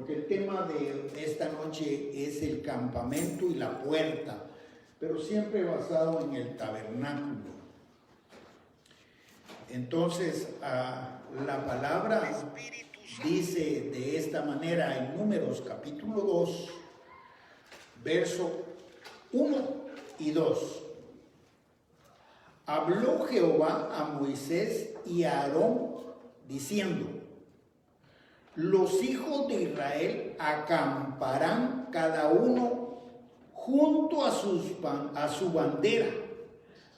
porque el tema de esta noche es el campamento y la puerta, pero siempre basado en el tabernáculo. Entonces, la palabra dice de esta manera en Números capítulo 2, verso 1 y 2. Habló Jehová a Moisés y a Aarón diciendo: los hijos de Israel acamparán cada uno junto a su bandera,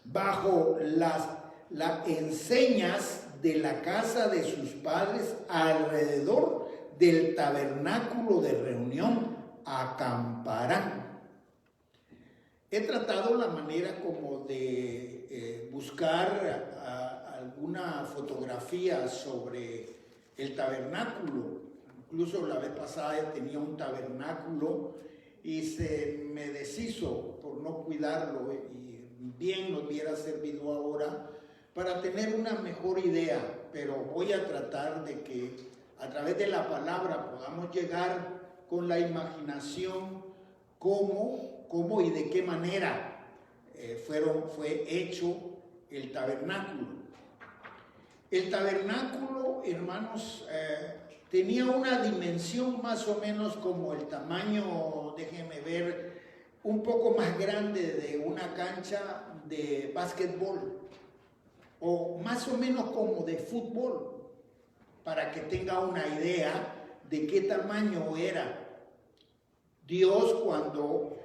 bajo las enseñas de la casa de sus padres, alrededor del tabernáculo de reunión, acamparán. He tratado la manera como de buscar alguna fotografía sobre el tabernáculo. Incluso la vez pasada tenía un tabernáculo y se me deshizo por no cuidarlo, y bien nos hubiera servido ahora para tener una mejor idea, pero voy a tratar de que a través de la palabra podamos llegar con la imaginación cómo y de qué manera fue hecho el tabernáculo. El tabernáculo, hermanos, tenía una dimensión más o menos como el tamaño, déjenme ver, un poco más grande de una cancha de básquetbol, o más o menos como de fútbol, para que tenga una idea de qué tamaño era. Dios, cuando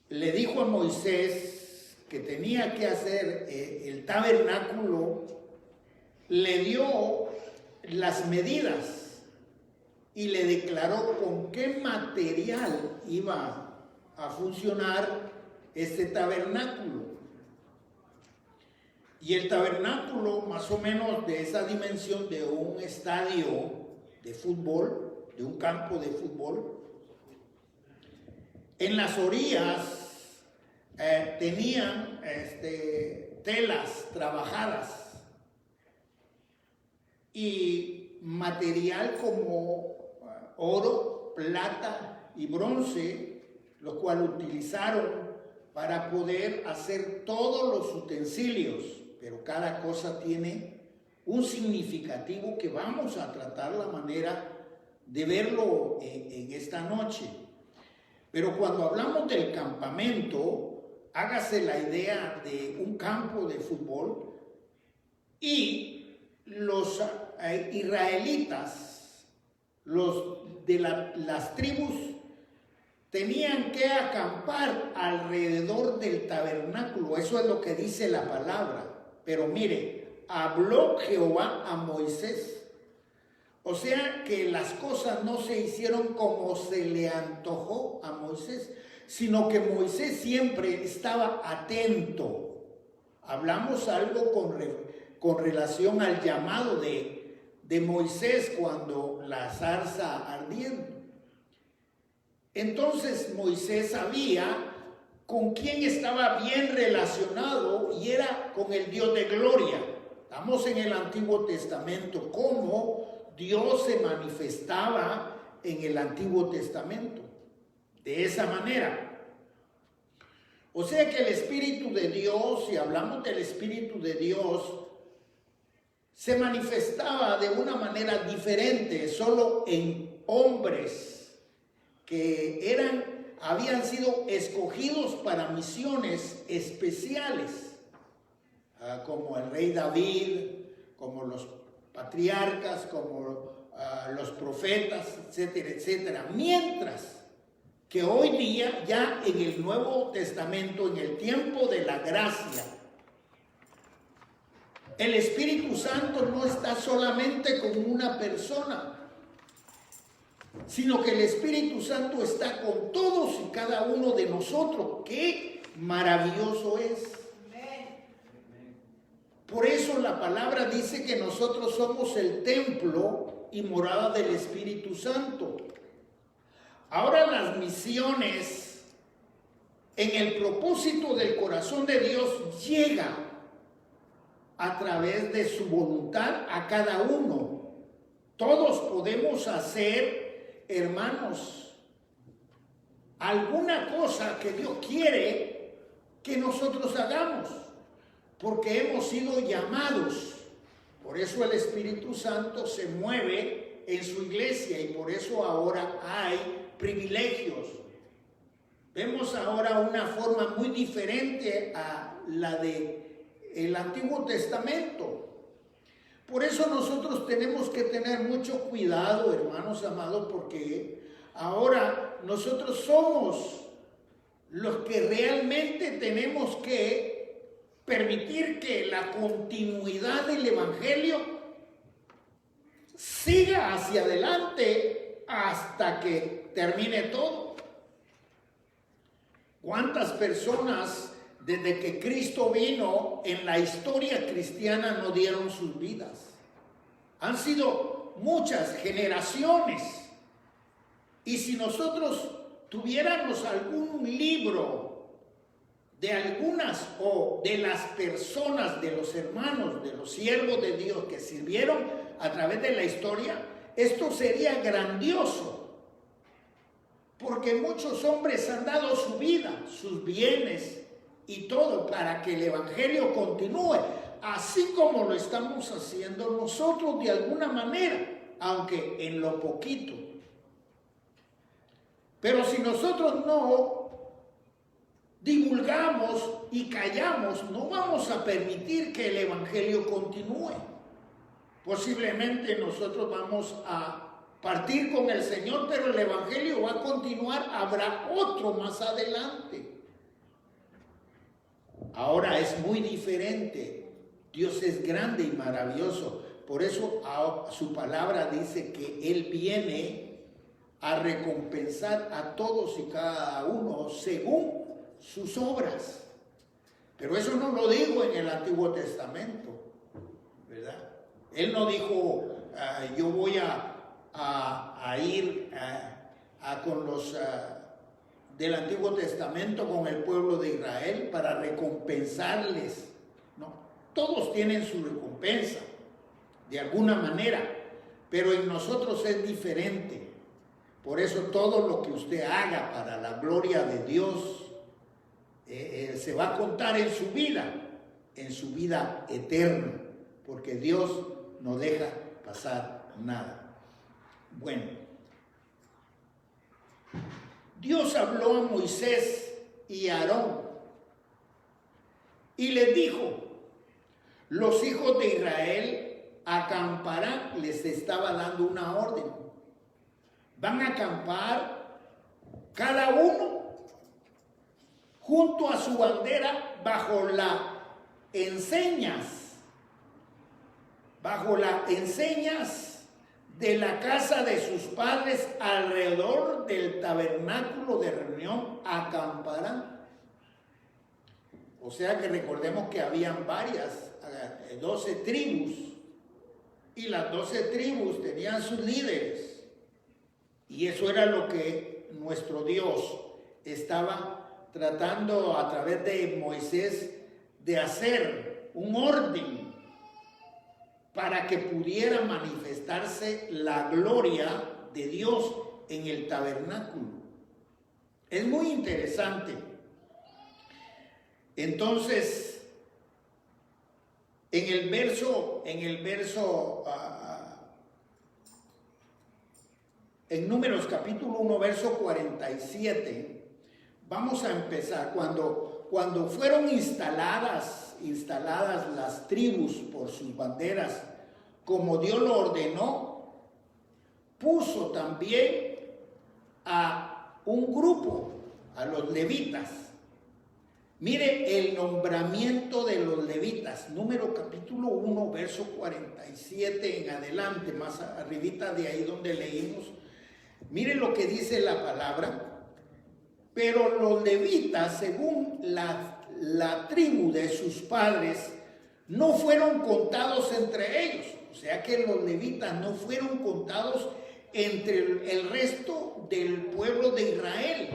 le dijo a Moisés que tenía que hacer el tabernáculo, le dio las medidas y le declaró con qué material iba a funcionar este tabernáculo. Y el tabernáculo, más o menos de esa dimensión de un estadio de fútbol, de un campo de fútbol, en las orillas tenían telas trabajadas y material como oro, plata y bronce, lo cual utilizaron para poder hacer todos los utensilios, pero cada cosa tiene un significativo que vamos a tratar la manera de verlo en esta noche. Pero cuando hablamos del campamento, hágase la idea de un campo de fútbol y los israelitas, los de las tribus, tenían que acampar alrededor del tabernáculo. Eso es lo que dice la palabra. Pero mire, habló Jehová a Moisés. O sea que las cosas no se hicieron como se le antojó a Moisés, sino que Moisés siempre estaba atento. Hablamos algo con relación al llamado de Moisés cuando la zarza ardiendo. Entonces Moisés sabía con quién estaba bien relacionado y era con el Dios de gloria. Estamos en el Antiguo Testamento, cómo Dios se manifestaba en el Antiguo Testamento. De esa manera. O sea que el Espíritu de Dios, si hablamos del Espíritu de Dios, se manifestaba de una manera diferente solo en hombres que habían sido escogidos para misiones especiales, como el rey David, como los patriarcas, como los profetas, etcétera, etcétera. Mientras que hoy día, ya en el Nuevo Testamento, en el tiempo de la gracia, el Espíritu Santo no está solamente con una persona, sino que el Espíritu Santo está con todos y cada uno de nosotros. ¡Qué maravilloso es! Por eso la palabra dice que nosotros somos el templo y morada del Espíritu Santo. Ahora las misiones en el propósito del corazón de Dios llega a través de su voluntad a cada uno. Todos podemos hacer hermanos, alguna cosa que Dios quiere que nosotros hagamos, porque hemos sido llamados. Por eso el Espíritu Santo se mueve en su iglesia y por eso ahora hay privilegios. Vemos ahora una forma muy diferente a la del Antiguo Testamento. Por eso nosotros tenemos que tener mucho cuidado, hermanos amados, porque ahora nosotros somos los que realmente tenemos que permitir que la continuidad del Evangelio siga hacia adelante hasta que termine todo. ¿Cuántas personas desde que Cristo vino en la historia cristiana no dieron sus vidas? Han sido muchas generaciones. Y si nosotros tuviéramos algún libro de algunas o de las personas, de los hermanos, de los siervos de Dios que sirvieron a través de la historia, esto sería grandioso, porque muchos hombres han dado su vida, sus bienes y todo para que el Evangelio continúe, así como lo estamos haciendo nosotros de alguna manera, aunque en lo poquito. Pero si nosotros no divulgamos y callamos, no vamos a permitir que el Evangelio continúe. Posiblemente nosotros vamos a partir con el Señor, pero el Evangelio va a continuar, habrá otro más adelante. Ahora es muy diferente. Dios es grande y maravilloso. Por eso su palabra dice que Él viene a recompensar a todos y cada uno según sus obras. Pero eso no lo dijo en el Antiguo Testamento, ¿verdad? Él no dijo, yo voy a ir con los del Antiguo Testamento, con el pueblo de Israel, para recompensarles. No, todos tienen su recompensa, de alguna manera, pero en nosotros es diferente. Por eso todo lo que usted haga para la gloria de Dios, se va a contar en su vida eterna, porque Dios no deja pasar nada. Bueno, Dios habló a Moisés y a Aarón y les dijo: los hijos de Israel acamparán. Les estaba dando una orden. Van a acampar cada uno junto a su bandera bajo las enseñas de la casa de sus padres, alrededor del tabernáculo de reunión acamparán. O sea que recordemos que habían 12 tribus, y las 12 tribus tenían sus líderes, y eso era lo que nuestro Dios estaba tratando a través de Moisés de hacer un orden para que pudiera manifestarse la gloria de Dios en el tabernáculo. Es muy interesante. Entonces, en Números capítulo 1, verso 47, vamos a empezar. Cuando fueron instaladas las tribus por sus banderas, como Dios lo ordenó, puso también a un grupo, a los levitas. Mire el nombramiento de los levitas, Número capítulo 1, verso 47 en adelante, más arribita de ahí donde leímos. Mire lo que dice la palabra. Pero los levitas, según la tribu de sus padres, no fueron contados entre ellos. O sea que los levitas no fueron contados entre el resto del pueblo de Israel,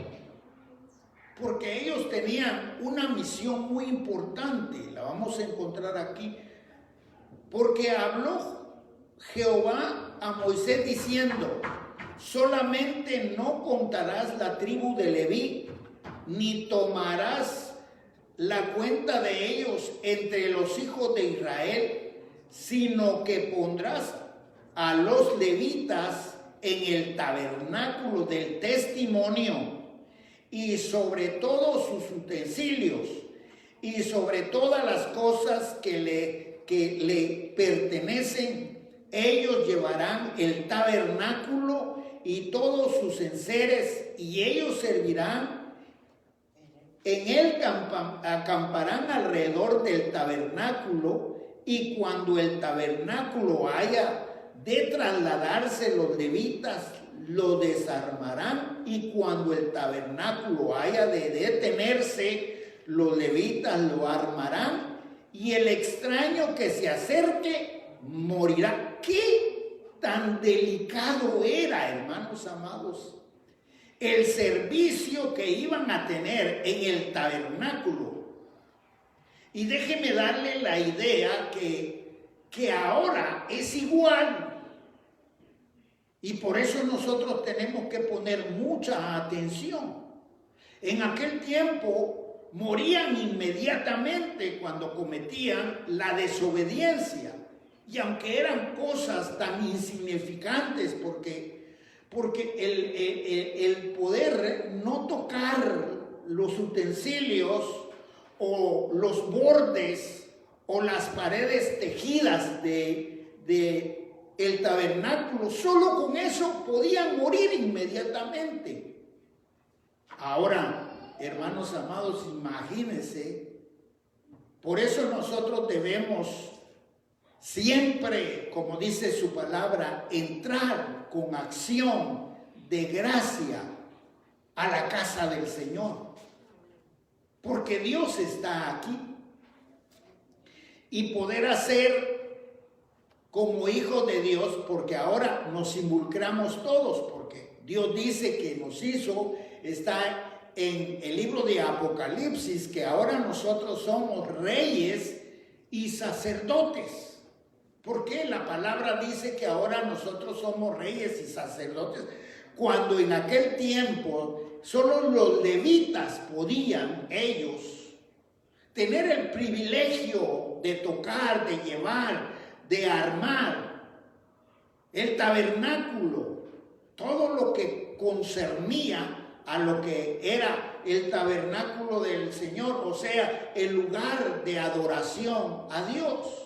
porque ellos tenían una misión muy importante. La vamos a encontrar aquí, porque habló Jehová a Moisés diciendo: solamente no contarás la tribu de Leví, ni tomarás la cuenta de ellos entre los hijos de Israel, sino que pondrás a los levitas en el tabernáculo del testimonio y sobre todos sus utensilios y sobre todas las cosas que le pertenecen. Ellos llevarán el tabernáculo y todos sus enseres, y ellos servirán. En él acamparán alrededor del tabernáculo, y cuando el tabernáculo haya de trasladarse, los levitas lo desarmarán, y cuando el tabernáculo haya de detenerse, los levitas lo armarán, y el extraño que se acerque morirá. ¿Qué tan delicado era, hermanos amados, el servicio que iban a tener en el tabernáculo? Y déjeme darle la idea que ahora es igual. Y por eso nosotros tenemos que poner mucha atención. En aquel tiempo morían inmediatamente cuando cometían la desobediencia. Y aunque eran cosas tan insignificantes, porque el poder no tocar los utensilios o los bordes o las paredes tejidas de el tabernáculo, solo con eso podían morir inmediatamente. Ahora, hermanos amados, imagínense, por eso nosotros debemos siempre, como dice su palabra, entrar con acción de gracia a la casa del Señor, porque Dios está aquí, y poder hacer como hijos de Dios, porque ahora nos involucramos todos, porque Dios dice que nos hizo, está en el libro de Apocalipsis, que ahora nosotros somos reyes y sacerdotes. ¿Por qué la palabra dice que ahora nosotros somos reyes y sacerdotes? Cuando en aquel tiempo solo los levitas podían ellos tener el privilegio de tocar, de llevar, de armar el tabernáculo, todo lo que concernía a lo que era el tabernáculo del Señor, o sea, el lugar de adoración a Dios.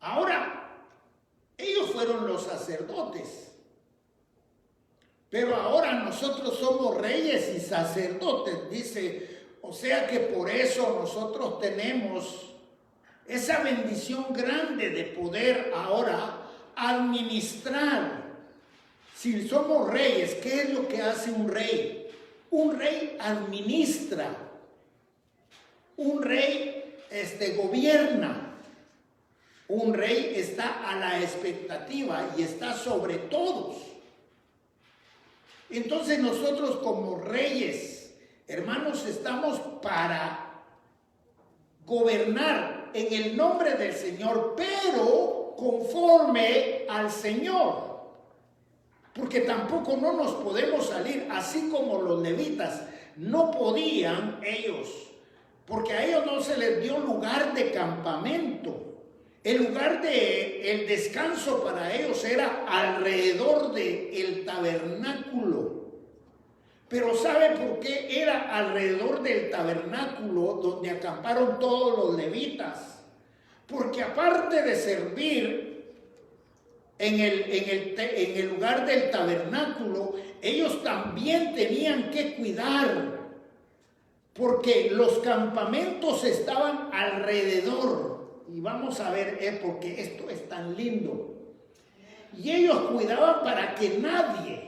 Ahora, ellos fueron los sacerdotes, pero ahora nosotros somos reyes y sacerdotes, dice. O sea que por eso nosotros tenemos esa bendición grande de poder ahora administrar. Si somos reyes, ¿qué es lo que hace un rey? Un rey administra, un rey gobierna, un rey está a la expectativa y está sobre todos. Entonces nosotros como reyes, hermanos, estamos para gobernar en el nombre del Señor, pero conforme al Señor. Porque tampoco no nos podemos salir, así como los levitas no podían ellos, porque a ellos no se les dio lugar de campamento. El lugar de el descanso para ellos era alrededor del tabernáculo. Pero ¿sabe por qué era alrededor del tabernáculo donde acamparon todos los levitas? Porque aparte de servir en el lugar del tabernáculo, ellos también tenían que cuidar, porque los campamentos estaban alrededor. Y vamos a ver, porque esto es tan lindo. Y ellos cuidaban para que nadie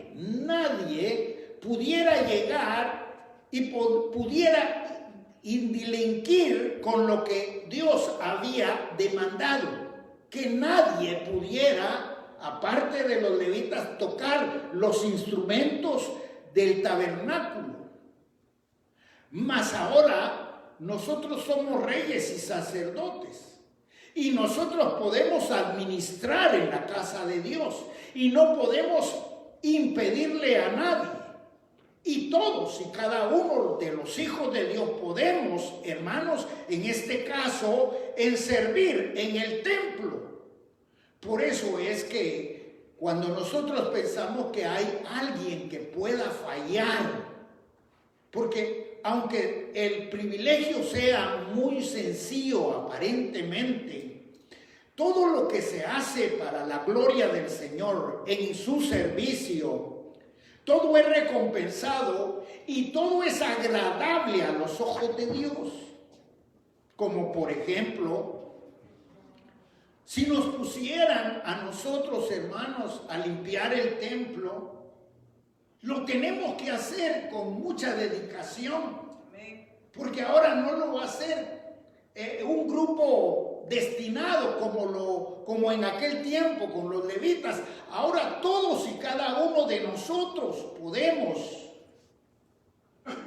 pudiera llegar y pudiera delinquir con lo que Dios había demandado. Que nadie pudiera, aparte de los levitas, tocar los instrumentos del tabernáculo. Mas ahora nosotros somos reyes y sacerdotes. Y nosotros podemos administrar en la casa de Dios. y no podemos impedirle a nadie. Y todos y cada uno de los hijos de Dios podemos, hermanos, en este caso, en servir en el templo. Por eso es que cuando nosotros pensamos que hay alguien que pueda fallar, porque aunque el privilegio sea muy sencillo aparentemente, todo lo que se hace para la gloria del Señor en su servicio, todo es recompensado y todo es agradable a los ojos de Dios. Como por ejemplo, si nos pusieran a nosotros, hermanos, a limpiar el templo, lo tenemos que hacer con mucha dedicación, porque ahora no lo va a hacer un grupo destinado como en aquel tiempo con los levitas. Ahora todos y cada uno de nosotros podemos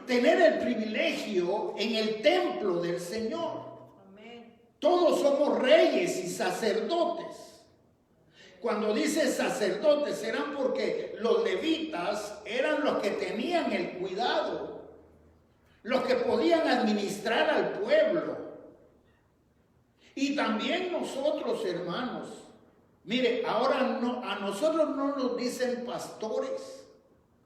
tener el privilegio en el templo del Señor. Todos somos reyes y sacerdotes. Cuando dice sacerdotes, eran porque los levitas eran los que tenían el cuidado, los que podían administrar al pueblo. Y también nosotros, hermanos, mire, ahora no, a nosotros no nos dicen pastores,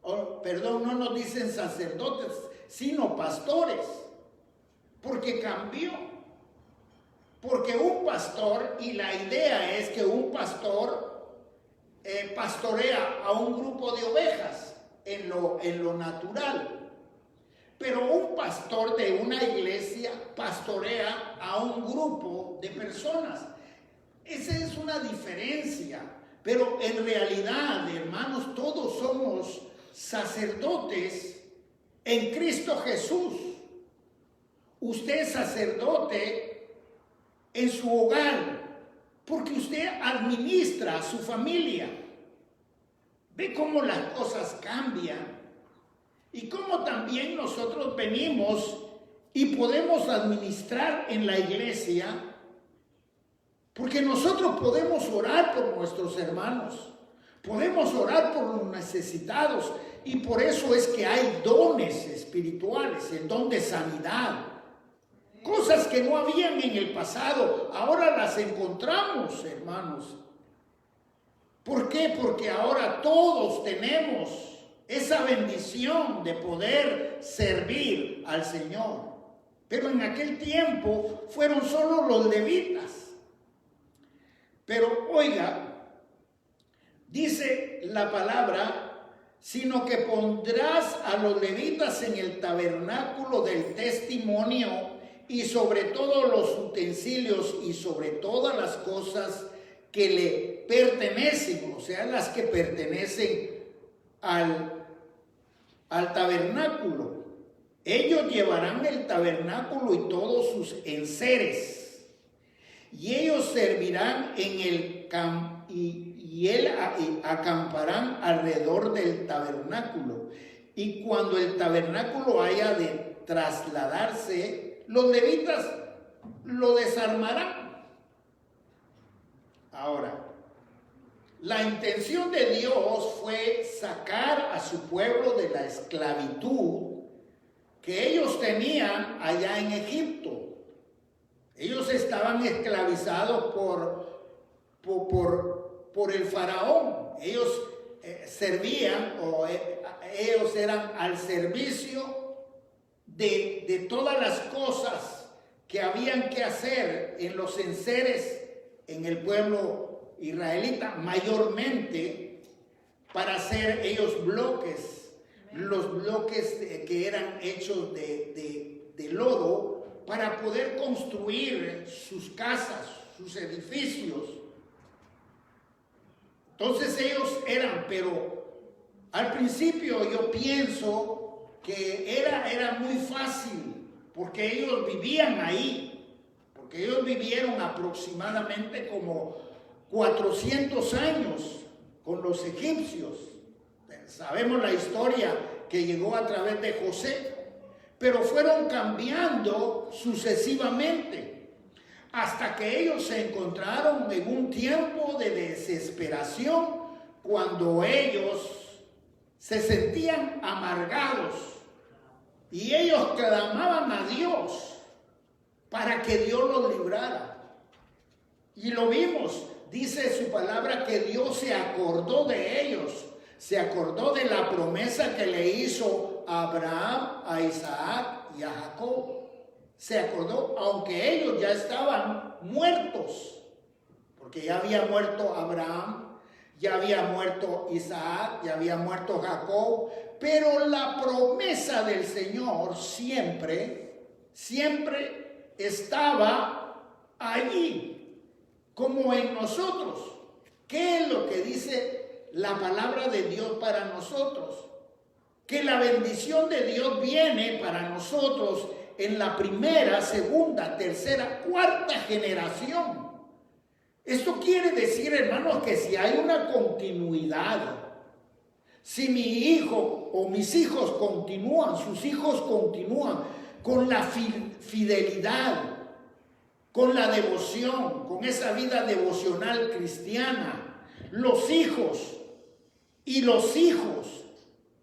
no nos dicen sacerdotes, sino pastores, porque cambió. Porque un pastor, y la idea es que un pastor pastorea a un grupo de ovejas en lo natural. Pero un pastor de una iglesia pastorea a un grupo de personas. Esa es una diferencia. Pero en realidad, hermanos, todos somos sacerdotes en Cristo Jesús. Usted es sacerdote en su hogar, porque usted administra a su familia. Ve cómo las cosas cambian y cómo también nosotros venimos y podemos administrar en la iglesia, porque nosotros podemos orar por nuestros hermanos, podemos orar por los necesitados, y por eso es que hay dones espirituales, el don de sanidad. Cosas que no habían en el pasado, ahora las encontramos, hermanos. ¿Por qué? Porque ahora todos tenemos esa bendición de poder servir al Señor. Pero en aquel tiempo fueron solo los levitas. Pero oiga, dice la palabra, sino que pondrás a los levitas en el tabernáculo del testimonio y sobre todos los utensilios y sobre todas las cosas que le pertenecen, o sea, las que pertenecen al tabernáculo. Ellos llevarán el tabernáculo y todos sus enseres, y ellos servirán en el acamparán alrededor del tabernáculo. Y cuando el tabernáculo haya de trasladarse, los levitas lo desarmarán. Ahora, la intención de Dios fue sacar a su pueblo de la esclavitud que ellos tenían allá en Egipto. Ellos estaban esclavizados por el faraón. Ellos servían, ellos eran al servicio de todas las cosas que habían que hacer en los enseres en el pueblo israelita, mayormente para hacer ellos bloques, los bloques que eran hechos de lodo, para poder construir sus casas, sus edificios. Entonces ellos eran, pero al principio yo pienso que era muy fácil, porque ellos vivían ahí, porque ellos vivieron aproximadamente como 400 años con los egipcios. Sabemos la historia que llegó a través de José, pero fueron cambiando sucesivamente hasta que ellos se encontraron en un tiempo de desesperación, cuando ellos se sentían amargados y ellos clamaban a Dios para que Dios los librara. Y lo vimos, dice su palabra que Dios se acordó de ellos, se acordó de la promesa que le hizo a Abraham, a Isaac y a Jacob. Se acordó, aunque ellos ya estaban muertos, porque ya había muerto Abraham, ya había muerto Isaac, ya había muerto Jacob, pero la promesa del Señor siempre estaba allí, como en nosotros. ¿Qué es lo que dice la palabra de Dios para nosotros? Que la bendición de Dios viene para nosotros en la primera, segunda, tercera, cuarta generación. Esto quiere decir, hermanos, que si hay una continuidad, si mi hijo o mis hijos continúan, sus hijos continúan con la fidelidad, con la devoción, con esa vida devocional cristiana, los hijos y los hijos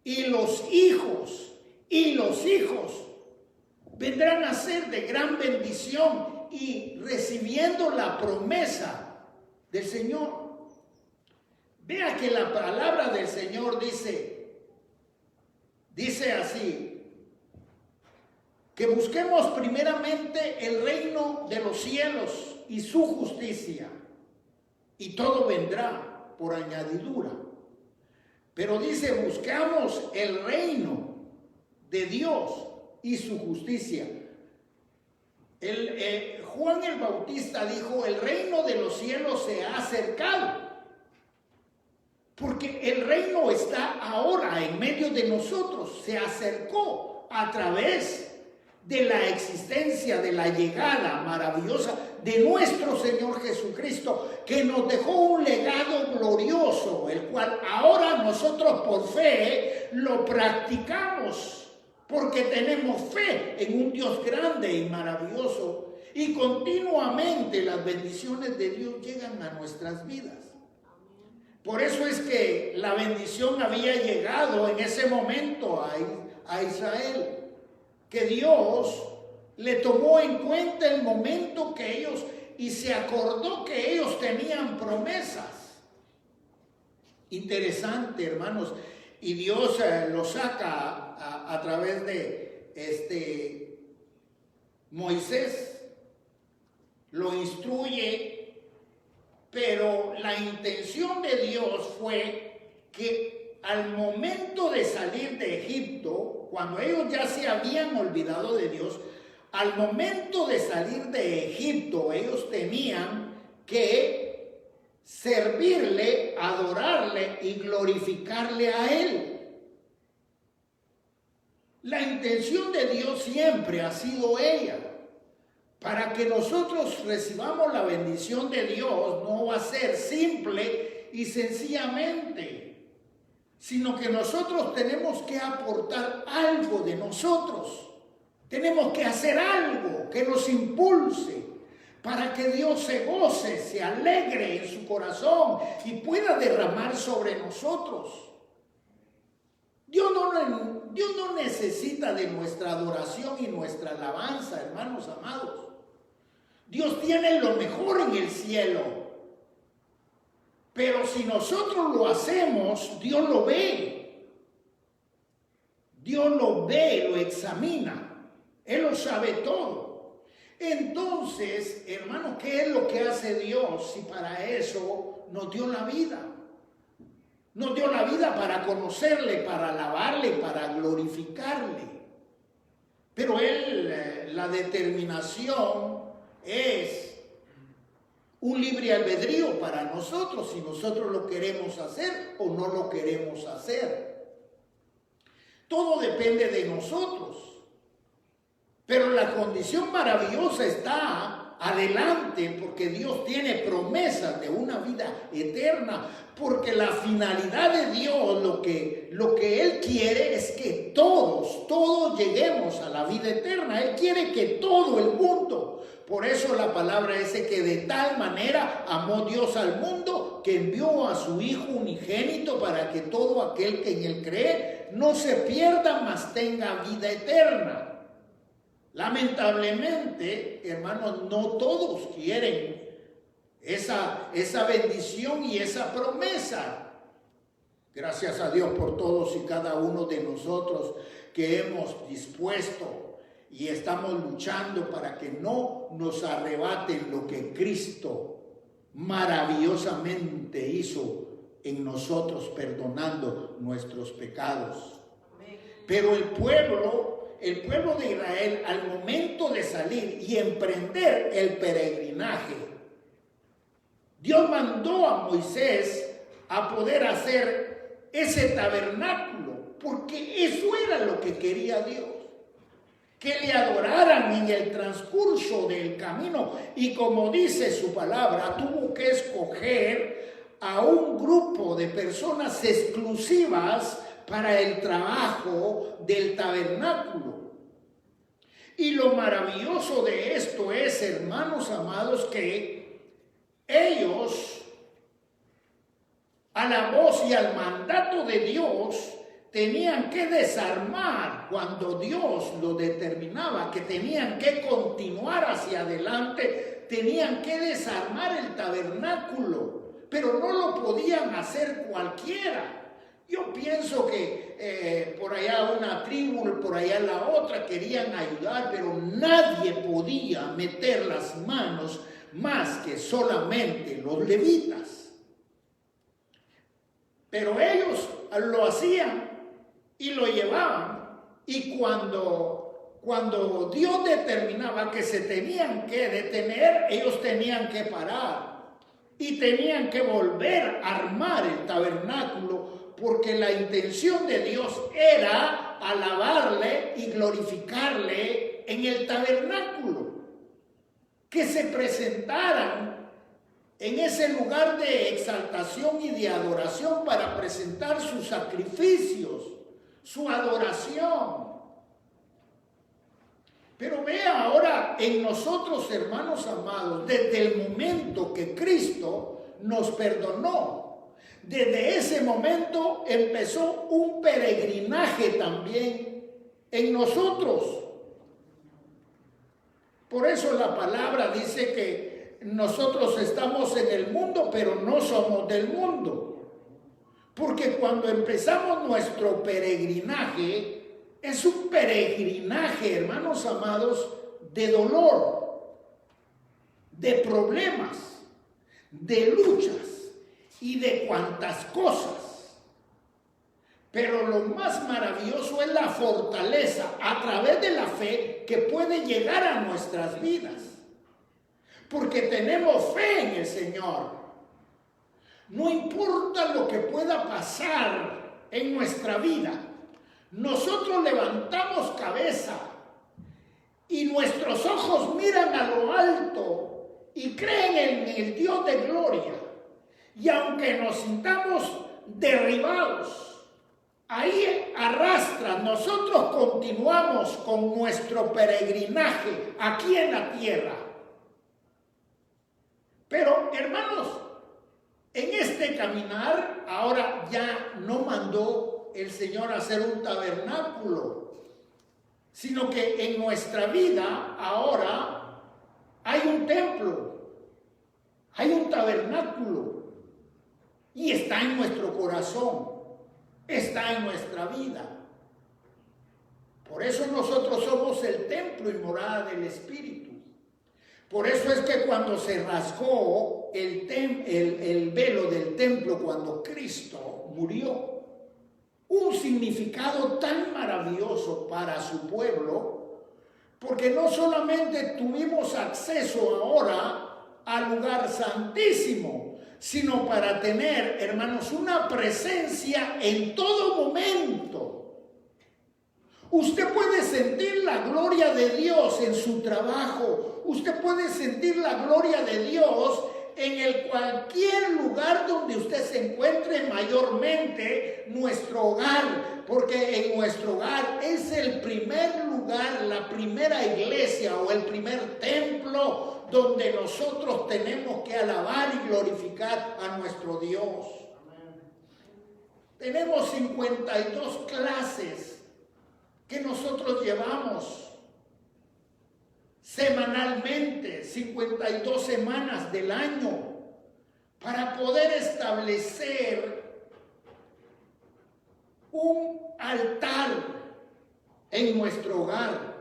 y los hijos y los hijos vendrán a ser de gran bendición y recibiendo la promesa del Señor. Vea que la palabra del Señor dice así, que busquemos primeramente el reino de los cielos y su justicia, y todo vendrá por añadidura. Pero dice, buscamos el reino de Dios y su justicia. Juan el Bautista dijo, el reino de los cielos se ha acercado. Porque el reino está ahora en medio de nosotros, se acercó a través de la existencia, de la llegada maravillosa de nuestro Señor Jesucristo, que nos dejó un legado glorioso, el cual ahora nosotros por fe lo practicamos, porque tenemos fe en un Dios grande y maravilloso, y continuamente las bendiciones de Dios llegan a nuestras vidas. Por eso es que la bendición había llegado en ese momento a Israel, que Dios le tomó en cuenta el momento que ellos, y se acordó que ellos tenían promesas. Interesante, hermanos, y Dios lo saca a través de Moisés, lo instruye. Pero la intención de Dios fue que al momento de salir de Egipto, cuando ellos ya se habían olvidado de Dios, al momento de salir de Egipto, ellos tenían que servirle, adorarle y glorificarle a Él. La intención de Dios siempre ha sido ella. Para que nosotros recibamos la bendición de Dios, no va a ser simple y sencillamente, sino que nosotros tenemos que aportar algo de nosotros. Tenemos que hacer algo que nos impulse para que Dios se goce, se alegre en su corazón y pueda derramar sobre nosotros. Dios no necesita de nuestra adoración y nuestra alabanza, hermanos amados. Dios tiene lo mejor en el cielo. Pero si nosotros lo hacemos, Dios lo ve. Dios lo ve, lo examina. Él lo sabe todo. Entonces, hermano, ¿qué es lo que hace Dios si para eso nos dio la vida? Nos dio la vida para conocerle, para alabarle, para glorificarle. Pero la determinación es un libre albedrío para nosotros, si nosotros lo queremos hacer o no lo queremos hacer. Todo depende de nosotros. Pero la condición maravillosa está adelante, porque Dios tiene promesas de una vida eterna, porque la finalidad de Dios, lo que Él quiere es que todos lleguemos a la vida eterna. Él quiere que todo el mundo Por eso la palabra dice que de tal manera amó Dios al mundo que envió a su Hijo unigénito para que todo aquel que en él cree no se pierda, mas tenga vida eterna. Lamentablemente, hermanos, no todos quieren esa bendición y esa promesa. Gracias a Dios por todos y cada uno de nosotros que hemos dispuesto y estamos luchando para que no nos arrebaten lo que Cristo maravillosamente hizo en nosotros, perdonando nuestros pecados. Pero el pueblo de Israel, al momento de salir y emprender el peregrinaje, Dios mandó a Moisés a poder hacer ese tabernáculo, porque eso era lo que quería Dios, que le adoraran en el transcurso del camino. Y como dice su palabra, tuvo que escoger a un grupo de personas exclusivas para el trabajo del tabernáculo. Y lo maravilloso de esto es, hermanos amados, que ellos, a la voz y al mandato de Dios, tenían que desarmar cuando Dios lo determinaba, que tenían que continuar hacia adelante, tenían que desarmar el tabernáculo, pero no lo podían hacer cualquiera. Yo pienso que por allá una tribu, por allá la otra querían ayudar, pero nadie podía meter las manos más que solamente los levitas. Pero ellos lo hacían y lo llevaban, y cuando Dios determinaba que se tenían que detener, ellos tenían que parar y tenían que volver a armar el tabernáculo, porque la intención de Dios era alabarle y glorificarle en el tabernáculo, que se presentaran en ese lugar de exaltación y de adoración para presentar sus sacrificios, su adoración. Pero vea ahora en nosotros, hermanos amados, desde el momento que Cristo nos perdonó, desde ese momento empezó un peregrinaje también en nosotros. Por eso la palabra dice que nosotros estamos en el mundo, pero no somos del mundo. Porque cuando empezamos nuestro peregrinaje, es un peregrinaje, hermanos amados, de dolor, de problemas, de luchas y de cuantas cosas. Pero lo más maravilloso es la fortaleza a través de la fe que puede llegar a nuestras vidas. Porque tenemos fe en el Señor. No importa lo que pueda pasar en nuestra vida, nosotros levantamos cabeza y nuestros ojos miran a lo alto y creen en el Dios de gloria. Y aunque nos sintamos derribados, ahí arrastran, nosotros continuamos con nuestro peregrinaje aquí en la tierra. Pero, hermanos, en este caminar, ahora ya no mandó el Señor a hacer un tabernáculo, sino que en nuestra vida ahora hay un templo, hay un tabernáculo, y está en nuestro corazón, está en nuestra vida. Por eso nosotros somos el templo y morada del Espíritu. Por eso es que cuando se rasgó el velo del templo, cuando Cristo murió, un significado tan maravilloso para su pueblo, porque no solamente tuvimos acceso ahora al lugar santísimo, sino para tener, hermanos, una presencia en todo momento. Usted puede sentir la gloria de Dios en su trabajo. Usted puede sentir la gloria de Dios en el cualquier lugar donde usted se encuentre, mayormente nuestro hogar, porque en nuestro hogar es el primer lugar, la primera iglesia o el primer templo donde nosotros tenemos que alabar y glorificar a nuestro Dios. Tenemos 52 clases que nosotros llevamos semanalmente, 52 semanas del año, para poder establecer un altar en nuestro hogar,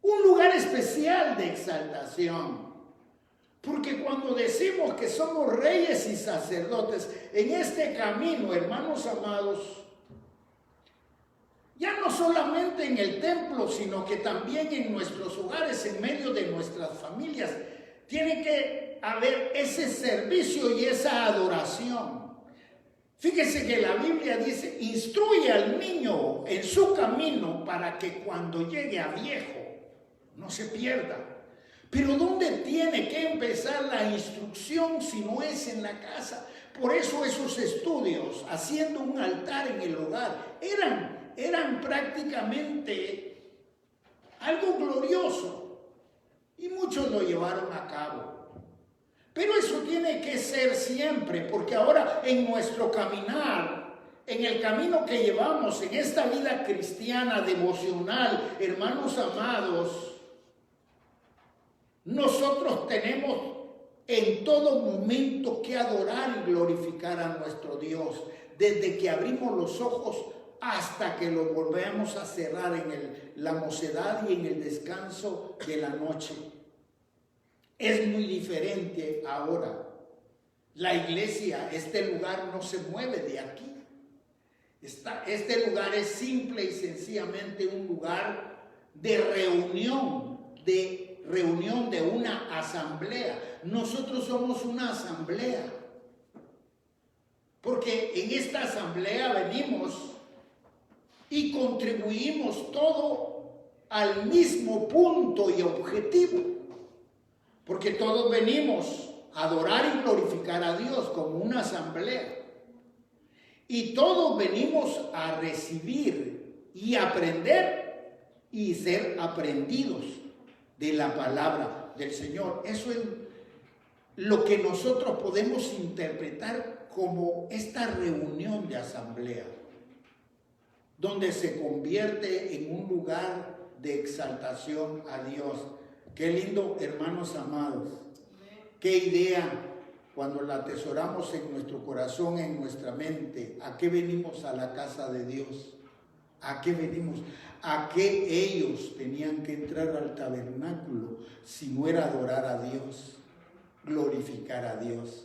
un lugar especial de exaltación. Porque cuando decimos que somos reyes y sacerdotes en este camino, hermanos amados, ya no solamente en el templo, sino que también en nuestros hogares, en medio de nuestras familias, tiene que haber ese servicio y esa adoración. Fíjese que la Biblia dice, instruye al niño en su camino para que cuando llegue a viejo no se pierda. Pero ¿dónde tiene que empezar la instrucción si no es en la casa? Por eso esos estudios, haciendo un altar en el hogar, eran prácticamente algo glorioso y muchos lo llevaron a cabo. Pero eso tiene que ser siempre, porque ahora en nuestro caminar, en el camino que llevamos, en esta vida cristiana devocional, hermanos amados, nosotros tenemos en todo momento que adorar y glorificar a nuestro Dios, desde que abrimos los ojos hasta que lo volvemos a cerrar en la mocedad y en el descanso de la noche. Es muy diferente ahora. La iglesia, este lugar no se mueve de aquí. Este lugar es simple y sencillamente un lugar de reunión de una asamblea. Nosotros somos una asamblea, porque en esta asamblea venimos y contribuimos todo al mismo punto y objetivo, porque todos venimos a adorar y glorificar a Dios como una asamblea, y todos venimos a recibir y aprender y ser aprendidos de la palabra del Señor. Eso es lo que nosotros podemos interpretar como esta reunión de asamblea, donde se convierte en un lugar de exaltación a Dios. Qué lindo, hermanos amados. Qué idea cuando la atesoramos en nuestro corazón, en nuestra mente. ¿A qué venimos a la casa de Dios? ¿A qué venimos? ¿A qué ellos tenían que entrar al tabernáculo si no era adorar a Dios, glorificar a Dios?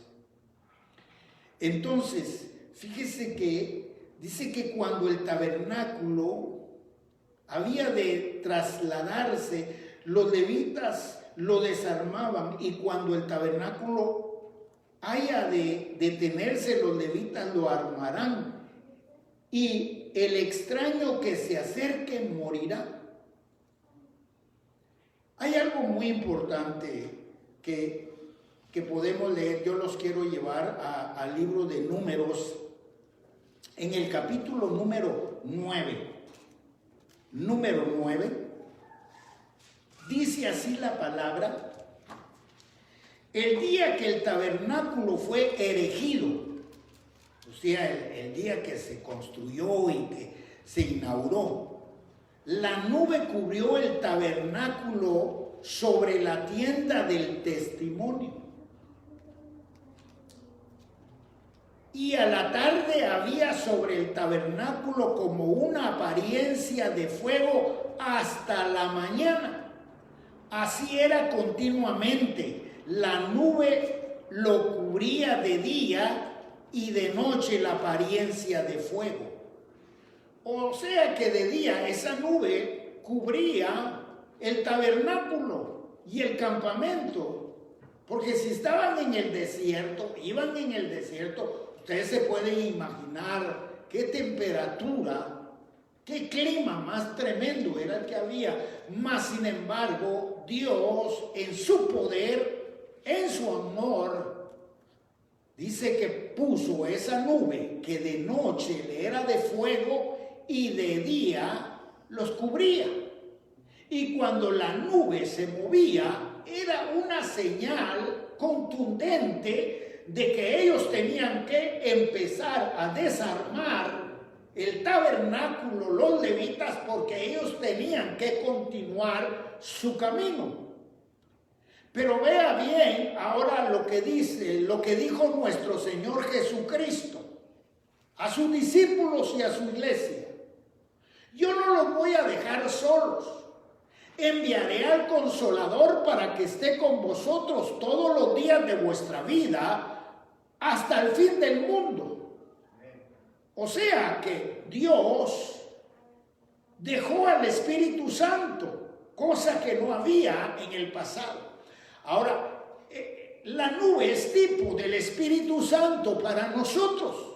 Entonces, fíjese que dice que cuando el tabernáculo había de trasladarse, los levitas lo desarmaban, y cuando el tabernáculo haya de detenerse, los levitas lo armarán, y el extraño que se acerque morirá. Hay algo muy importante que podemos leer. Yo los quiero llevar al libro de Números, en el capítulo número 9. Número 9. Dice así la palabra: el día que el tabernáculo fue erigido, o sea, el día que se construyó y que se inauguró, la nube cubrió el tabernáculo sobre la tienda del testimonio. Y a la tarde había sobre el tabernáculo como una apariencia de fuego hasta la mañana. Así era continuamente. La nube lo cubría de día y de noche la apariencia de fuego. O sea que de día esa nube cubría el tabernáculo y el campamento. Porque si estaban en el desierto, iban en el desierto, ustedes se pueden imaginar qué temperatura, qué clima más tremendo era el que había. Mas, sin embargo, Dios, en su poder, en su amor, Dice que puso esa nube que de noche le era de fuego y de día los cubría. Y cuando la nube se movía, era una señal contundente de que ellos tenían que empezar a desarmar el tabernáculo, los levitas, porque ellos tenían que continuar su camino. Pero vea bien ahora lo que dice, lo que dijo nuestro Señor Jesucristo a sus discípulos y a su iglesia. Yo no los voy a dejar solos. Enviaré al Consolador para que esté con vosotros todos los días de vuestra vida hasta el fin del mundo. O sea que Dios dejó al Espíritu Santo, cosa que no había en el pasado. Ahora, la nube es tipo del Espíritu Santo para nosotros.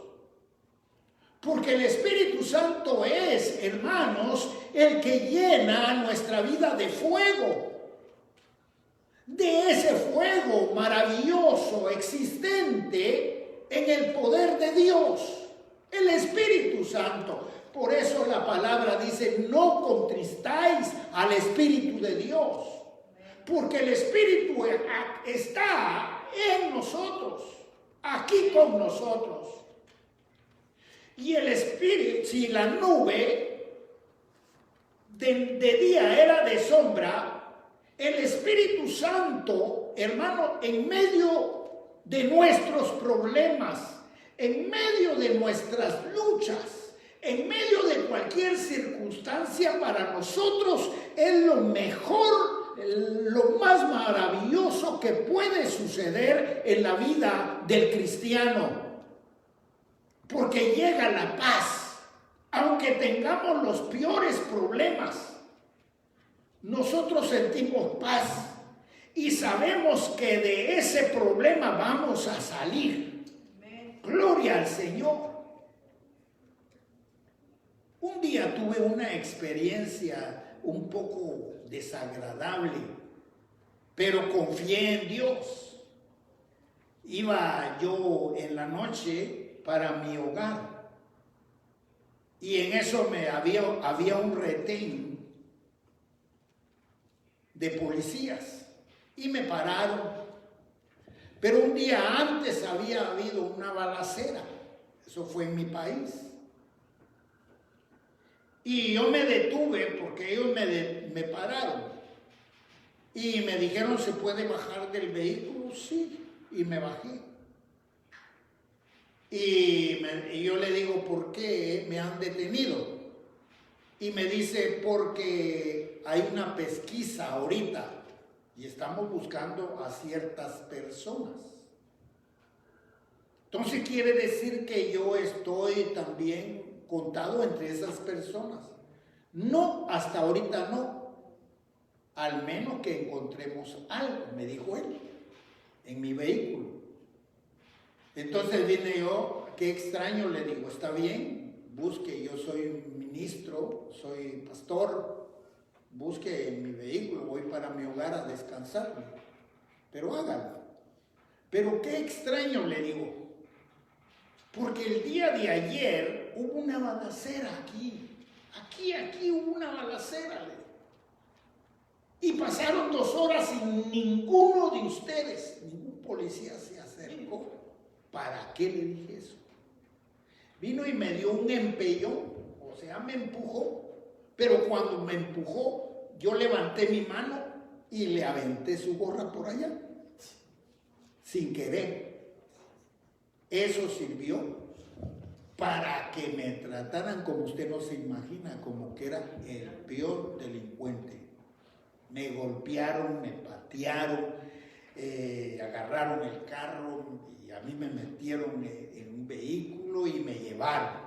Porque el Espíritu Santo es, hermanos, el que llena nuestra vida de fuego. De ese fuego maravilloso existente en el poder de Dios. El Espíritu Santo. Por eso la palabra dice, no contristáis al Espíritu de Dios. Porque el Espíritu está en nosotros, aquí con nosotros. Y el Espíritu, si la nube de día era de sombra, el Espíritu Santo, hermano, en medio de nuestros problemas, en medio de nuestras luchas, en medio de cualquier circunstancia, para nosotros es lo mejor, lo más maravilloso que puede suceder en la vida del cristiano. Porque llega la paz, aunque tengamos los peores problemas, nosotros sentimos paz y sabemos que de ese problema vamos a salir. Gloria al Señor. Un día tuve una experiencia un poco desagradable, pero confié en Dios. Iba yo en la noche para mi hogar y en eso había un retén de policías y me pararon. Pero un día antes había habido una balacera, eso fue en mi país. Y yo me detuve porque ellos me pararon y me dijeron, ¿se puede bajar del vehículo? Sí, y me bajé. Y yo le digo, ¿por qué me han detenido? Y me dice, porque hay una pesquisa ahorita y estamos buscando a ciertas personas. Entonces quiere decir que yo estoy también contado entre esas personas. No, hasta ahorita no. Al menos que encontremos algo, me dijo él, en mi vehículo. Entonces vine yo, qué extraño, le digo, está bien, busque, yo soy un ministro, soy pastor, busque en mi vehículo, voy para mi hogar a descansar, pero hágalo. Pero qué extraño, le digo, porque el día de ayer hubo una balacera aquí hubo una balacera, le digo. Y pasaron 2 horas y ninguno de ustedes, ningún policía se acercó. ¿Para qué le dije eso? Vino y me dio un empellón, o sea, me empujó, pero cuando me empujó, yo levanté mi mano y le aventé su gorra por allá, sin querer. Eso sirvió para que me trataran como usted no se imagina, como que era el peor delincuente. Me golpearon, me patearon, agarraron el carro y a mí me metieron en un vehículo y me llevaron.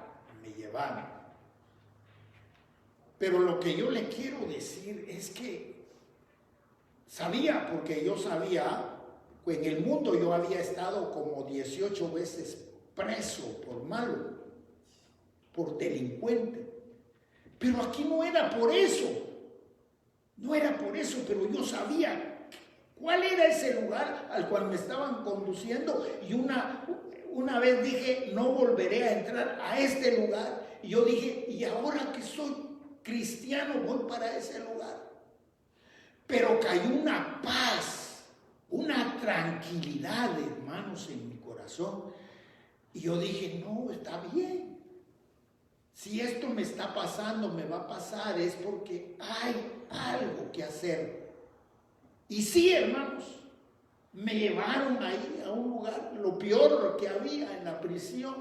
Pero lo que yo le quiero decir es que sabía, porque yo sabía, en el mundo yo había estado como 18 veces preso por malo, por delincuente. Pero aquí no era por eso. No era por eso, pero yo sabía cuál era ese lugar al cual me estaban conduciendo y una vez dije, no volveré a entrar a este lugar. Y yo dije, y ahora que soy cristiano voy para ese lugar. Pero cayó una paz, una tranquilidad, hermanos, en mi corazón. Y yo dije, no, está bien. Si esto me está pasando, me va a pasar, es porque hay algo que hacer. Y sí, hermanos, me llevaron ahí a un lugar, lo peor que había en la prisión.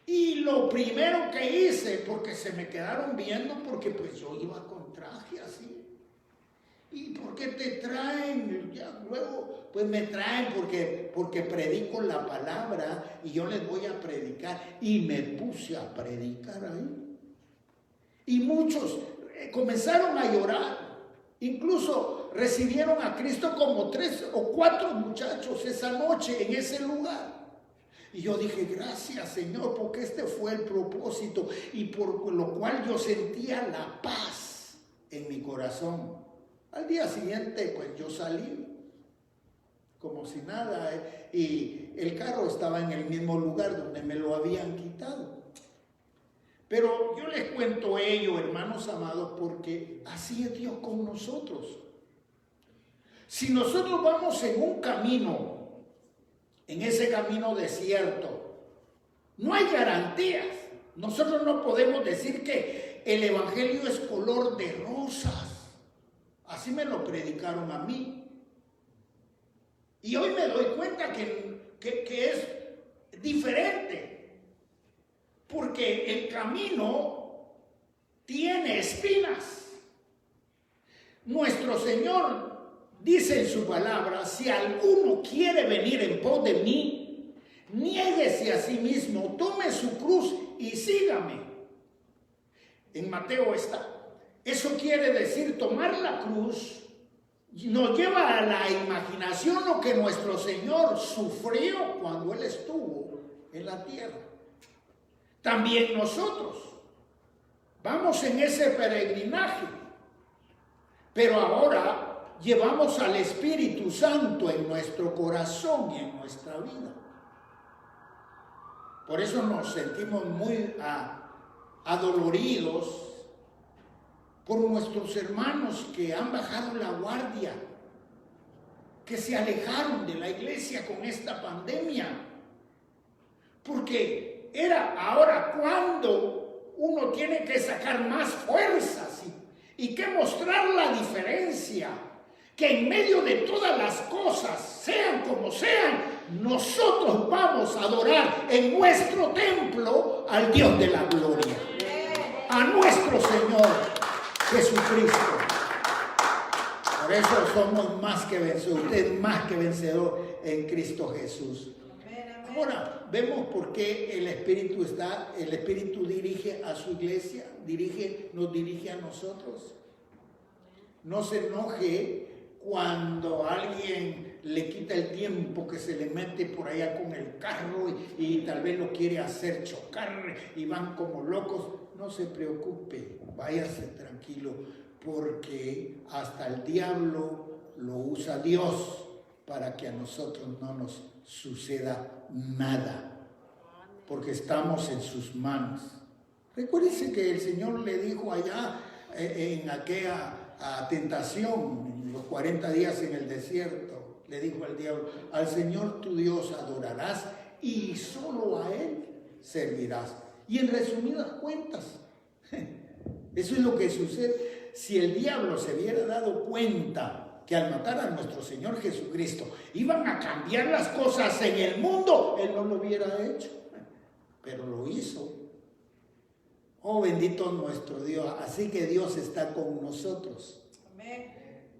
Y lo primero que hice, porque se me quedaron viendo, porque pues yo iba con traje así. ¿Y por qué te traen? Ya luego, pues me traen porque predico la palabra y yo les voy a predicar. Y me puse a predicar ahí. Y muchos comenzaron a llorar. Incluso recibieron a Cristo como 3 o 4 muchachos esa noche en ese lugar. Y yo dije, gracias Señor, porque este fue el propósito y por lo cual yo sentía la paz en mi corazón. Al día siguiente, pues yo salí como si nada, y el carro estaba en el mismo lugar donde me lo habían quitado. Pero yo les cuento ello, hermanos amados, porque así es Dios con nosotros. Si nosotros vamos en un camino, en ese camino desierto, no hay garantías. Nosotros no podemos decir que el evangelio es color de rosas. Así me lo predicaron a mí. Y hoy me doy cuenta que es diferente. Porque el camino tiene espinas. Nuestro Señor dice en su palabra, si alguno quiere venir en pos de mí, niéguese a sí mismo, tome su cruz y sígame. En Mateo está. Eso quiere decir tomar la cruz. Nos lleva a la imaginación lo que nuestro Señor sufrió cuando Él estuvo en la tierra. También nosotros vamos en ese peregrinaje, pero ahora llevamos al Espíritu Santo en nuestro corazón y en nuestra vida. Por eso nos sentimos muy adoloridos por nuestros hermanos que han bajado la guardia, que se alejaron de la iglesia con esta pandemia. Porque era ahora cuando uno tiene que sacar más fuerzas y que mostrar la diferencia, que en medio de todas las cosas, sean como sean, nosotros vamos a adorar en nuestro templo al Dios de la gloria, a nuestro Señor Jesucristo. Por eso somos más que vencedores. Usted es más que vencedor en Cristo Jesús. Ahora vemos por qué el Espíritu dirige a su iglesia, nos dirige a nosotros. No se enoje cuando alguien le quita el tiempo, que se le mete por allá con el carro y tal vez lo quiere hacer chocar y van como locos. No se preocupe, váyase tranquilo, porque hasta el diablo lo usa Dios para que a nosotros no nos suceda nada, porque estamos en sus manos. Recuérdense que el Señor le dijo allá en aquella tentación, en los 40 días en el desierto, le dijo al diablo, al Señor tu Dios adorarás y solo a Él servirás. Y en resumidas cuentas, eso es lo que sucede. Si el diablo se hubiera dado cuenta que al matar a nuestro Señor Jesucristo iban a cambiar las cosas en el mundo, Él no lo hubiera hecho, pero lo hizo. Oh, bendito nuestro Dios. Así que Dios está con nosotros. Amén.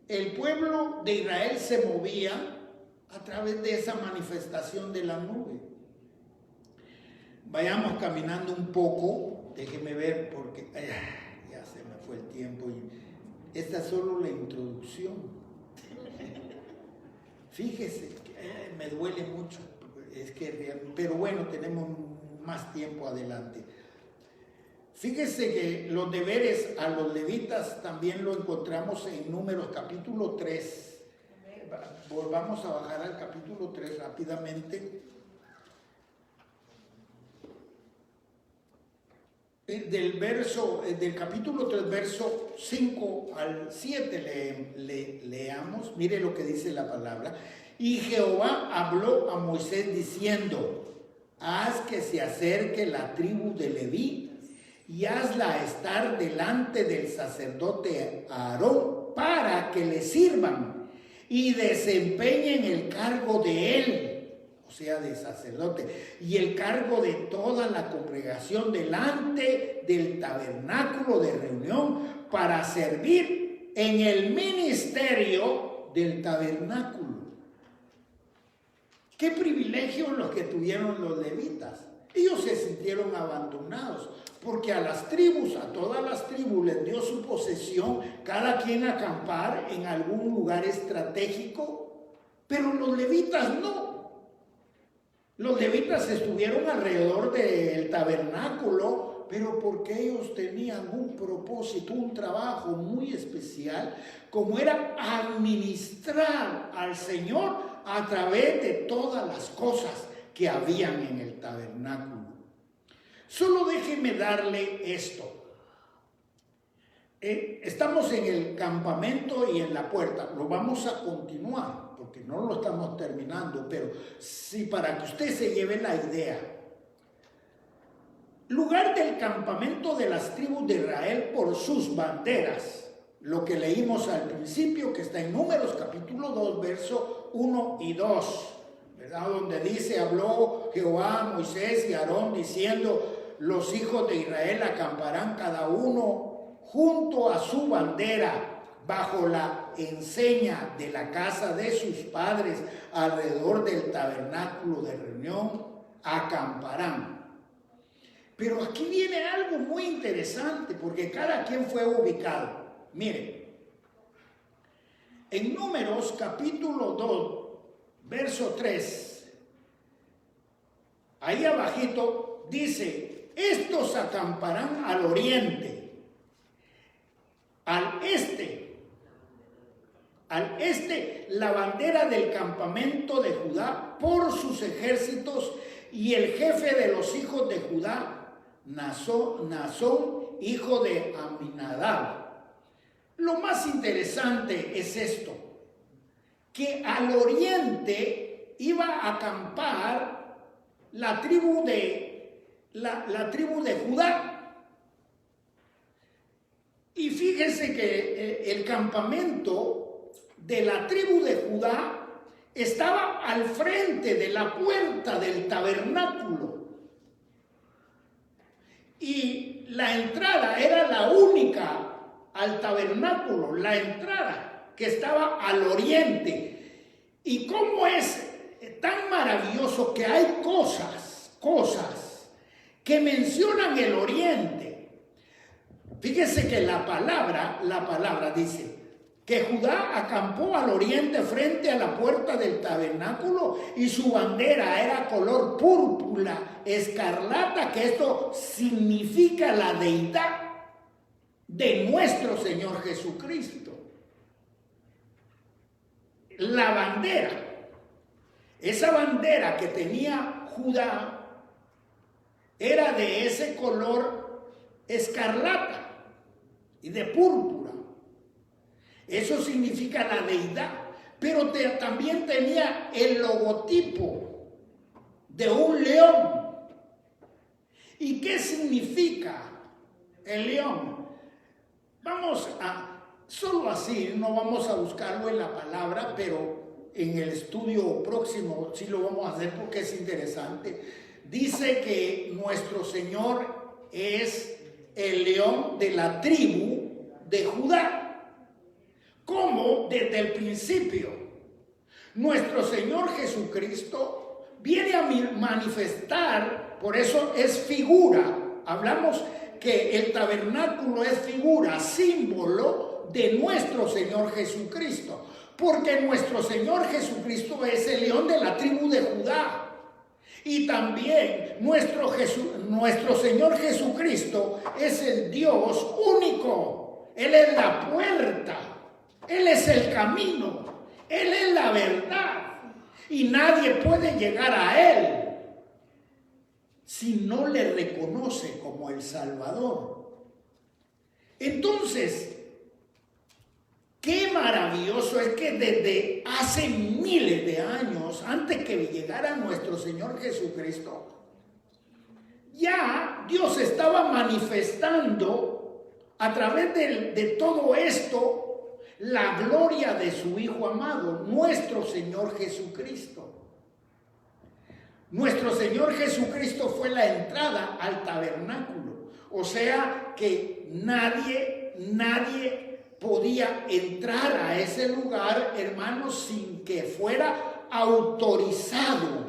El pueblo de Israel se movía a través de esa manifestación de la nube. Vayamos caminando un poco. Déjeme ver porque ya se me fue el tiempo. Y esta es solo la introducción. Fíjese, me duele mucho. Pero bueno, tenemos más tiempo adelante. Fíjese que los deberes a los levitas también lo encontramos en Números capítulo 3. Volvamos a bajar al capítulo 3 rápidamente. del capítulo 3, verso 5 al 7, leamos, mire lo que dice la palabra. Y Jehová habló a Moisés diciendo: haz que se acerque la tribu de Leví y hazla estar delante del sacerdote Aarón para que le sirvan y desempeñen el cargo de él, o sea, de sacerdote, y el cargo de toda la congregación delante del tabernáculo de reunión para servir en el ministerio del tabernáculo. Qué privilegios los que tuvieron los levitas. Ellos se sintieron abandonados, porque a las tribus, a todas las tribus les dio su posesión, cada quien acampar en algún lugar estratégico, pero los levitas no. Los levitas estuvieron alrededor del tabernáculo, pero porque ellos tenían un propósito, un trabajo muy especial, como era administrar al Señor a través de todas las cosas que habían en el tabernáculo. Solo déjeme darle esto. Estamos en el campamento y en la puerta. Lo vamos a continuar, porque no lo estamos terminando, pero sí, para que usted se lleve la idea. Lugar del campamento de las tribus de Israel por sus banderas. Lo que leímos al principio, que está en Números capítulo 2, verso 1 y 2, ¿verdad? Donde dice: habló Jehová a Moisés y a Aarón diciendo: los hijos de Israel acamparán cada uno junto a su bandera bajo la enseña de la casa de sus padres alrededor del tabernáculo de reunión, acamparán. Pero aquí viene algo muy interesante, porque cada quien fue ubicado. Miren, en Números capítulo 2, verso 3, ahí abajito dice: estos acamparán al oriente, al este la bandera del campamento de Judá por sus ejércitos, y el jefe de los hijos de Judá, Nazón, hijo de Aminadab. Lo más interesante es esto, que al oriente iba a acampar la tribu de Judá. Y fíjense que el campamento de la tribu de Judá estaba al frente de la puerta del tabernáculo. Y la entrada era la única al tabernáculo, la entrada que estaba al oriente. Y cómo es tan maravilloso que hay cosas que mencionan el oriente. Fíjese que la palabra dice que Judá acampó al oriente frente a la puerta del tabernáculo, y su bandera era color púrpura, escarlata, que esto significa la deidad de nuestro Señor Jesucristo. La bandera, esa bandera que tenía Judá, era de ese color escarlata y de púrpura. Eso significa la deidad, pero también tenía el logotipo de un león. ¿Y qué significa el león? Vamos a, solo así, no vamos a buscarlo en la palabra, pero en el estudio próximo sí lo vamos a hacer porque es interesante. Dice que nuestro Señor es el león de la tribu de Judá. Como desde el principio nuestro Señor Jesucristo viene a manifestar, por eso es figura. Hablamos que el tabernáculo es figura, símbolo de nuestro Señor Jesucristo, porque nuestro Señor Jesucristo es el león de la tribu de Judá. Y también nuestro Señor Jesucristo es el Dios único. Él es la puerta, Él es el camino, Él es la verdad, y nadie puede llegar a Él si no le reconoce como el Salvador? Entonces, qué maravilloso es que desde hace miles de años, antes que llegara nuestro Señor Jesucristo, ya Dios estaba manifestando a través de todo esto la gloria de su Hijo amado, nuestro Señor Jesucristo. Nuestro Señor Jesucristo fue la entrada al tabernáculo. O sea que nadie podía entrar a ese lugar, hermanos, sin que fuera autorizado.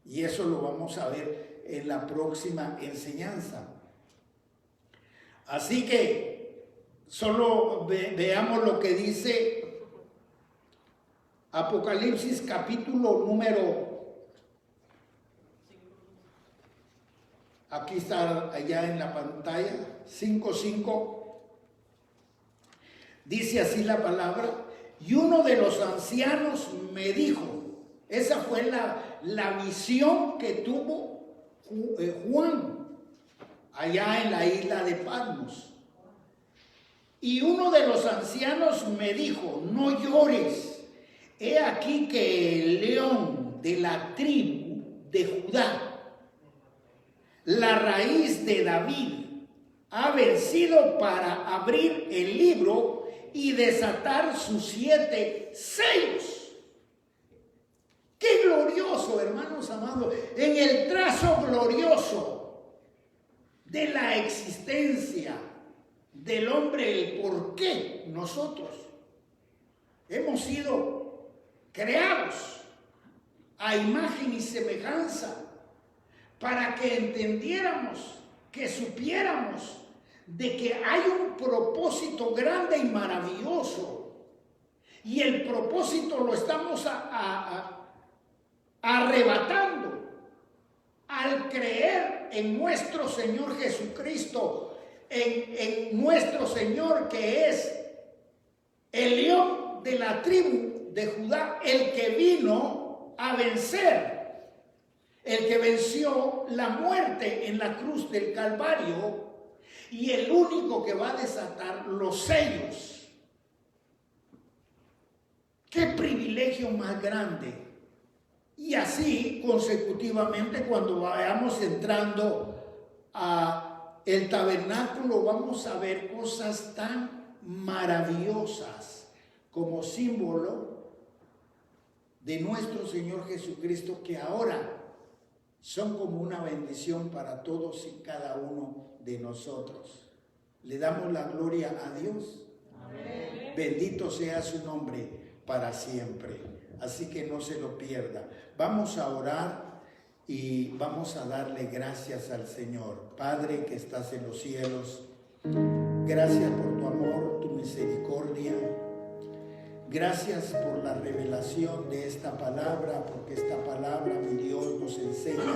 Y eso lo vamos a ver en la próxima enseñanza. Así que solo veamos lo que dice Apocalipsis capítulo número, aquí está allá en la pantalla, 5:5. Dice así la palabra: y uno de los ancianos me dijo, esa fue la visión que tuvo Juan allá en la isla de Patmos. Y uno de los ancianos me dijo: no llores, he aquí que el león de la tribu de Judá, la raíz de David, ha vencido para abrir el libro y desatar sus 7 sellos. ¡Qué glorioso, hermanos amados! En el trazo glorioso de la existencia del hombre, el por qué nosotros hemos sido creados a imagen y semejanza, para que entendiéramos, que supiéramos de que hay un propósito grande y maravilloso, y el propósito lo estamos arrebatando al creer en nuestro Señor Jesucristo, en nuestro Señor, que es el león de la tribu de Judá, el que vino a vencer, el que venció la muerte en la cruz del Calvario, y el único que va a desatar los sellos. ¡Qué privilegio más grande! Y así consecutivamente, cuando vayamos entrando a el tabernáculo, vamos a ver cosas tan maravillosas como símbolo de nuestro Señor Jesucristo, que ahora son como una bendición para todos y cada uno de nosotros. Le damos la gloria a Dios. Amén. Bendito sea su nombre para siempre. Así que no se lo pierda. Vamos a orar y vamos a darle gracias al Señor. Padre que estás en los cielos, gracias por tu amor, tu misericordia. Gracias por la revelación de esta palabra, porque esta palabra, mi Dios, nos enseña,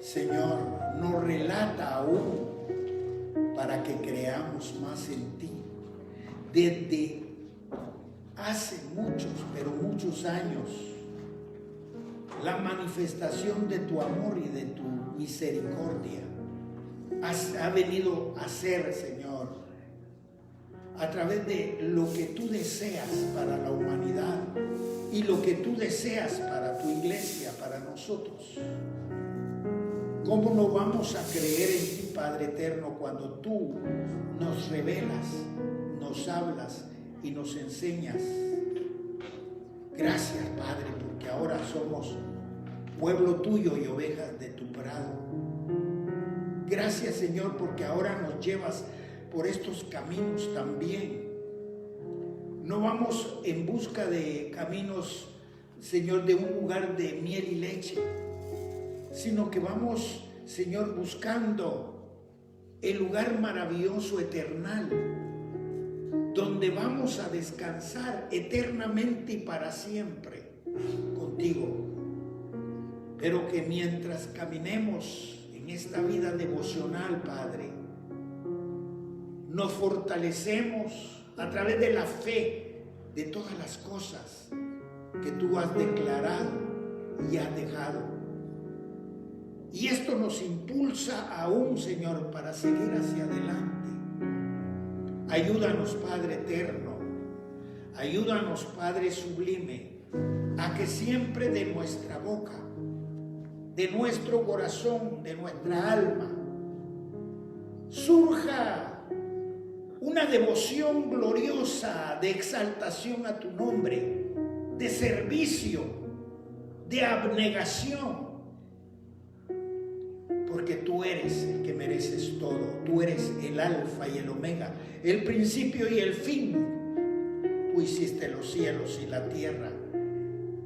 Señor, nos relata aún para que creamos más en ti. Desde hace muchos, pero muchos años, la manifestación de tu amor y de tu misericordia ha venido a ser, Señor, a través de lo que tú deseas para la humanidad y lo que tú deseas para tu iglesia, para nosotros. ¿Cómo no vamos a creer en ti, Padre eterno, cuando tú nos revelas, nos hablas y nos enseñas? Gracias, Padre, porque ahora somos pueblo tuyo y ovejas de tu prado. Gracias, Señor, porque ahora nos llevas por estos caminos también. No vamos en busca de caminos, Señor, de un lugar de miel y leche, sino que vamos, Señor, buscando el lugar maravilloso, eternal, donde vamos a descansar eternamente y para siempre contigo. Pero que mientras caminemos en esta vida devocional, Padre, nos fortalecemos a través de la fe de todas las cosas que tú has declarado y has dejado. Y esto nos impulsa aún, Señor, para seguir hacia adelante. Ayúdanos, Padre eterno. Ayúdanos, Padre sublime, a que siempre de nuestra boca, de nuestro corazón, de nuestra alma, surja una devoción gloriosa de exaltación a tu nombre, de servicio, de abnegación. Porque tú eres el que mereces todo. Tú eres el alfa y el omega, el principio y el fin. Tú hiciste los cielos y la tierra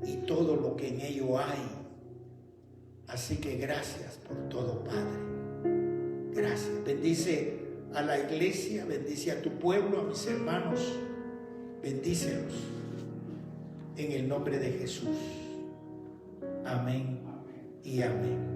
y todo lo que en ello hay. Así que gracias por todo, Padre. Gracias. Bendice a la iglesia, bendice a tu pueblo, a mis hermanos. Bendícelos en el nombre de Jesús. Amén y amén.